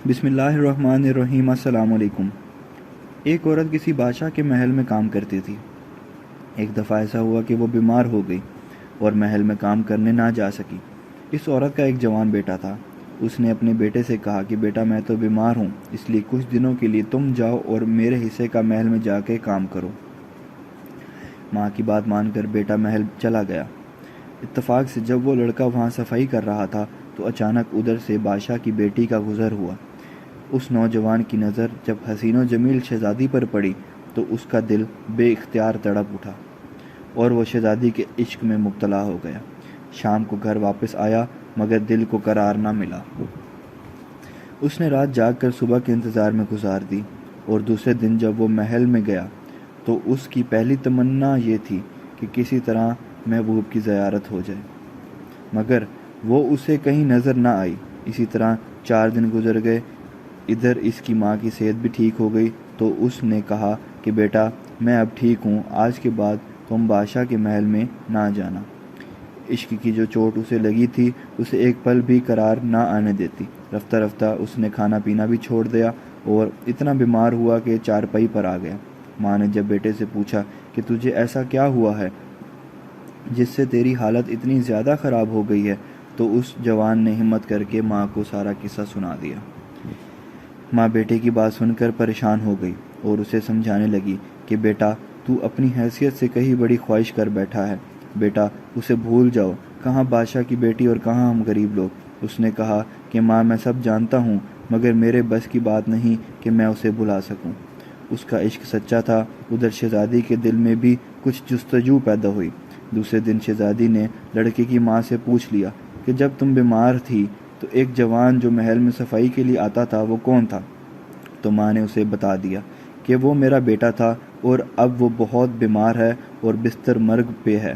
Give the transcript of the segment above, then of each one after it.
بسم اللہ الرحمن الرحیم۔ السلام علیکم۔ ایک عورت کسی بادشاہ کے محل میں کام کرتی تھی۔ ایک دفعہ ایسا ہوا کہ وہ بیمار ہو گئی اور محل میں کام کرنے نہ جا سکی۔ اس عورت کا ایک جوان بیٹا تھا۔ اس نے اپنے بیٹے سے کہا کہ بیٹا میں تو بیمار ہوں، اس لیے کچھ دنوں کے لیے تم جاؤ اور میرے حصے کا محل میں جا کے کام کرو۔ ماں کی بات مان کر بیٹا محل چلا گیا۔ اتفاق سے جب وہ لڑکا وہاں صفائی کر رہا تھا تو اچانک ادھر سے بادشاہ کی بیٹی کا گزر ہوا۔ اس نوجوان کی نظر جب حسین و جمیل شہزادی پر پڑی تو اس کا دل بے اختیار تڑپ اٹھا اور وہ شہزادی کے عشق میں مبتلا ہو گیا۔ شام کو گھر واپس آیا مگر دل کو قرار نہ ملا۔ اس نے رات جاگ کر صبح کے انتظار میں گزار دی اور دوسرے دن جب وہ محل میں گیا تو اس کی پہلی تمنا یہ تھی کہ کسی طرح محبوب کی زیارت ہو جائے، مگر وہ اسے کہیں نظر نہ آئی۔ اسی طرح 4 دن گزر گئے۔ ادھر اس کی ماں کی صحت بھی ٹھیک ہو گئی تو اس نے کہا کہ بیٹا میں اب ٹھیک ہوں، آج کے بعد تم بادشاہ کے محل میں نہ جانا۔ عشق کی جو چوٹ اسے لگی تھی اسے ایک پل بھی قرار نہ آنے دیتی۔ رفتہ رفتہ اس نے کھانا پینا بھی چھوڑ دیا اور اتنا بیمار ہوا کہ چارپائی پر آ گیا۔ ماں نے جب بیٹے سے پوچھا کہ تجھے ایسا کیا ہوا ہے جس سے تیری حالت اتنی زیادہ خراب ہو گئی ہے، تو اس جوان نے ہمت کر کے ماں کو سارا قصہ سنا دیا۔ ماں بیٹے کی بات سن کر پریشان ہو گئی اور اسے سمجھانے لگی کہ بیٹا تو اپنی حیثیت سے کہیں بڑی خواہش کر بیٹھا ہے، بیٹا اسے بھول جاؤ، کہاں بادشاہ کی بیٹی اور کہاں ہم غریب لوگ۔ اس نے کہا کہ ماں میں سب جانتا ہوں مگر میرے بس کی بات نہیں کہ میں اسے بھلا سکوں۔ اس کا عشق سچا تھا۔ ادھر شہزادی کے دل میں بھی کچھ جستجو پیدا ہوئی۔ دوسرے دن شہزادی نے لڑکے کی ماں سے پوچھ لیا کہ جب تم بیمار تھی تو ایک جوان جو محل میں صفائی کے لیے آتا تھا وہ کون تھا؟ تو ماں نے اسے بتا دیا کہ وہ میرا بیٹا تھا اور اب وہ بہت بیمار ہے اور بستر مرگ پہ ہے۔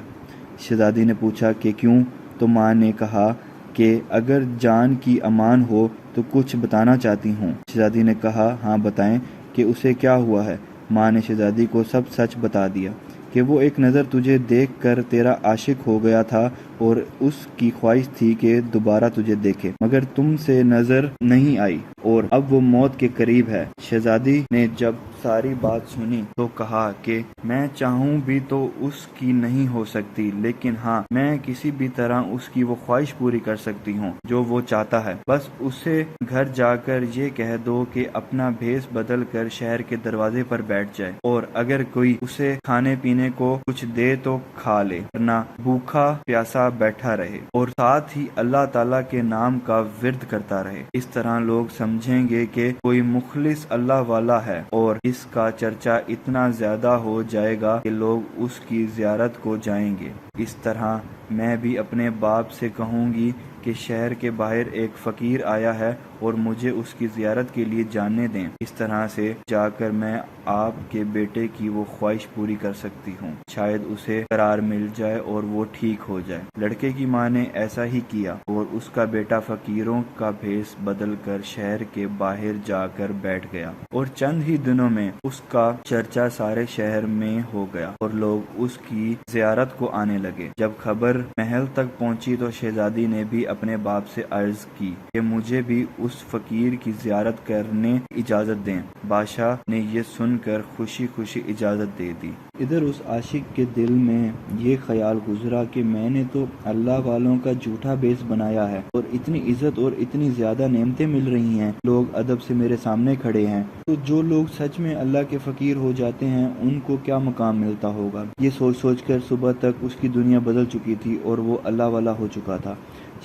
شہزادی نے پوچھا کہ کیوں؟ تو ماں نے کہا کہ اگر جان کی امان ہو تو کچھ بتانا چاہتی ہوں۔ شہزادی نے کہا ہاں بتائیں کہ اسے کیا ہوا ہے۔ ماں نے شہزادی کو سب سچ بتا دیا کہ وہ ایک نظر تجھے دیکھ کر تیرا عاشق ہو گیا تھا اور اس کی خواہش تھی کہ دوبارہ تجھے دیکھے، مگر تم سے نظر نہیں آئی اور اب وہ موت کے قریب ہے۔ شہزادی نے جب ساری بات سنی تو کہا کہ میں چاہوں بھی تو اس کی نہیں ہو سکتی، لیکن ہاں میں کسی بھی طرح اس کی وہ خواہش پوری کر سکتی ہوں جو وہ چاہتا ہے۔ بس اسے گھر جا کر یہ کہہ دو کہ اپنا بھیس بدل کر شہر کے دروازے پر بیٹھ جائے اور اگر کوئی اسے کھانے پینے کو کچھ دے تو کھا لے، ورنہ بھوکا پیاسا بیٹھا رہے اور ساتھ ہی اللہ تعالیٰ کے نام کا ورد کرتا رہے۔ اس طرح لوگ سمجھیں گے کہ کوئی مخلص اللہ والا ہے اور اس کا چرچا اتنا زیادہ ہو جائے گا کہ لوگ اس کی زیارت کو جائیں گے۔ اس طرح میں بھی اپنے باپ سے کہوں گی کہ شہر کے باہر ایک فقیر آیا ہے اور مجھے اس کی زیارت کے لیے جانے دیں، اس طرح سے جا کر میں آپ کے بیٹے کی وہ خواہش پوری کر سکتی ہوں، شاید اسے قرار مل جائے اور وہ ٹھیک ہو جائے۔ لڑکے کی ماں نے ایسا ہی کیا اور اس کا بیٹا فقیروں کا بھیس بدل کر شہر کے باہر جا کر بیٹھ گیا اور چند ہی دنوں میں اس کا چرچا سارے شہر میں ہو گیا اور لوگ اس کی زیارت کو آنے لگے۔ جب خبر محل تک پہنچی تو شہزادی نے بھی اپنے باپ سے عرض کی کہ مجھے بھی اس فقیر کی زیارت کرنے کی اجازت دیں۔ بادشاہ نے یہ سن کر خوشی خوشی اجازت دے دی۔ ادھر اس عاشق کے دل میں یہ خیال گزرا کہ میں نے تو اللہ والوں کا جھوٹا بیس بنایا ہے اور اتنی عزت اور اتنی زیادہ نعمتیں مل رہی ہیں، لوگ ادب سے میرے سامنے کھڑے ہیں، تو جو لوگ سچ میں اللہ کے فقیر ہو جاتے ہیں ان کو کیا مقام ملتا ہوگا۔ یہ سوچ سوچ کر صبح تک اس کی دنیا بدل چکی تھی اور وہ اللہ والا ہو چکا تھا۔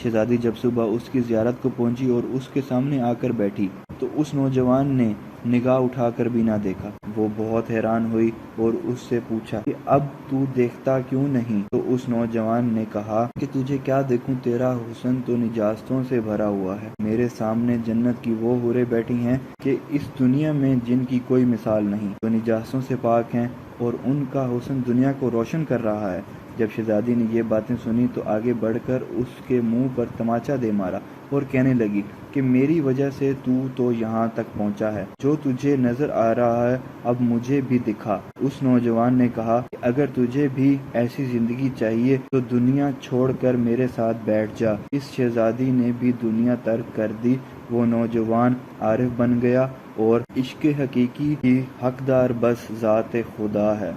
شہزادی جب صبح اس کی زیارت کو پہنچی اور اس کے سامنے آ کر بیٹھی تو اس نوجوان نے نگاہ اٹھا کر بھی نہ دیکھا۔ وہ بہت حیران ہوئی اور اس سے پوچھا کہ اب تو دیکھتا کیوں نہیں؟ تو اس نوجوان نے کہا کہ تجھے کیا دیکھوں، تیرا حسن تو نجاستوں سے بھرا ہوا ہے۔ میرے سامنے جنت کی وہ حوریں بیٹھی ہیں کہ اس دنیا میں جن کی کوئی مثال نہیں، تو نجاستوں سے پاک ہیں اور ان کا حسن دنیا کو روشن کر رہا ہے۔ جب شہزادی نے یہ باتیں سنی تو آگے بڑھ کر اس کے منہ پر تماچا دے مارا اور کہنے لگی کہ میری وجہ سے تو یہاں تک پہنچا ہے، جو تجھے نظر آ رہا ہے اب مجھے بھی دکھا۔ اس نوجوان نے کہا کہ اگر تجھے بھی ایسی زندگی چاہیے تو دنیا چھوڑ کر میرے ساتھ بیٹھ جا۔ اس شہزادی نے بھی دنیا ترک کر دی وہ نوجوان عارف بن گیا اور عشق حقیقی کی حقدار بس ذات خدا ہے۔